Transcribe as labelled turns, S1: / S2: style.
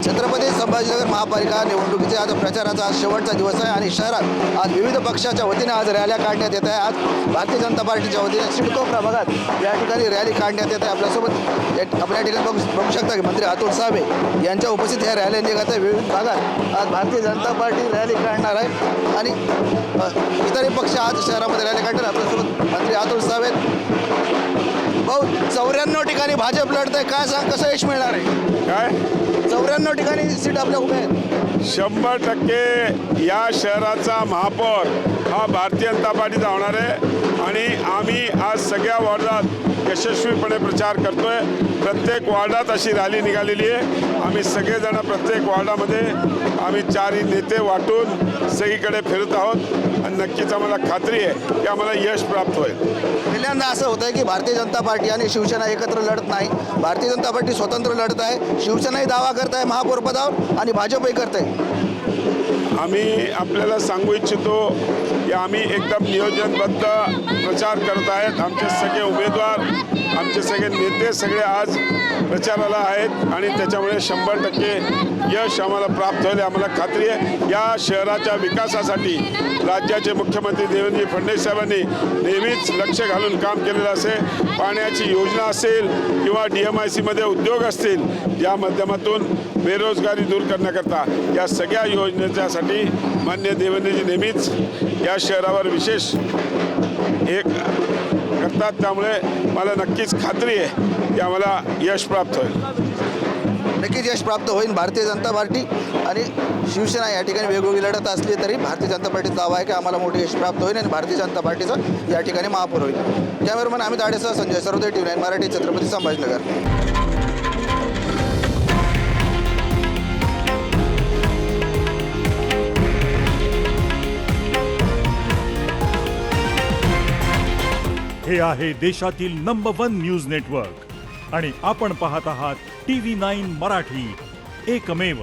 S1: छत्रपती संभाजीनगर महापालिका निवडणुकीचे आज प्रचाराचा आज शेवटचा दिवस आहे आणि शहरात आज विविध पक्षाच्या वतीने आज रॅल्या काढण्यात येत आहे। आज भारतीय जनता पार्टीच्या वतीने सिडको प्रभागात या ठिकाणी रॅली काढण्यात येत आहे। आपल्यासोबत आपण या ठिकाणी बघू शकता की मंत्री अतुल सावे यांच्या उपस्थित ह्या रॅली निघत आहे। विविध भागात आज भारतीय जनता पार्टी रॅली काढणार आहे आणि इतरही पक्ष आज शहरामध्ये रॅली काढणार। आपल्यासोबत मंत्री अतुल सावे। भाऊ 94 ठिकाणी भाजप लढत आहे, काय सांग कसं यश मिळणार आहे?
S2: काय
S1: 94 ठिकाणी सीट आपल्या उभ्या आहेत।
S2: 100% या शहराचा महापौर हा भारतीय जनता पार्टीचा होणार आहे आणि आम्ही आज सगळ्या वॉर्डात यशस्वीपणे प्रचार करतोय। प्रत्येक वॉर्डात अशी रॅली निघालेली आहे। आम्ही सगळेजण प्रत्येक वॉर्डामध्ये आम्ही 4 नेते वाटून सगळीकडे फिरत आहोत आणि नक्कीच आम्हाला खात्री आहे की आम्हाला यश प्राप्त होईल।
S1: पहिल्यांदा असं होत आहे की भारतीय जनता पार्टी आणि शिवसेना एकत्र लढत नाही, भारतीय जनता पार्टी स्वतंत्र लढत आहे। शिवसेनाही दावा करत आहे महापौर पदावर आणि भाजपही करत आहे।
S2: आम्ही आपल्याला सांगू इच्छितो की आम्ही एकदम नियोजनबद्ध प्रचार करत आहेत। आमचे सगळे उमेदवार आमचे सगळे नेते सगळे आज प्रचाराला आहेत आणि त्याच्यामुळे 100% यश आम्हाला प्राप्त होईल आम्हाला खात्री आहे। या शहराच्या विकासासाठी राज्याचे मुख्यमंत्री देवेंद्र फडणवीस साहेबांनी नेहमीच लक्ष घालून काम केलेलं असेल। पाण्याची योजना असेल किंवा DMICमध्ये उद्योग असतील, या माध्यमातून बेरोजगारी दूर करण्याकरता या सगळ्या योजनेच्यासाठी माननीय देवेंद्रजी नेहमीच या शहरावर विशेष एक करतात। त्यामुळे मला नक्कीच खात्री आहे की आम्हाला यश प्राप्त होईल।
S1: नक्कीच यश प्राप्त होईल। भारतीय जनता पार्टी आणि शिवसेना या ठिकाणी वेगवेगळी लढत असली तरी भारतीय जनता पार्टीचा दावा आहे की आम्हाला मोठे यश प्राप्त होईल आणि भारतीय जनता पार्टीचं या ठिकाणी महापौर होईल। कॅमेरामन अमित आडेसह संजय सरोदे, TV9 मराठी, छत्रपती संभाजीनगर।
S3: हे आहे देशातील नंबर 1 न्यूज नेटवर्क आणि आपण पाहत आहात TV9 मराठी, एकमेव।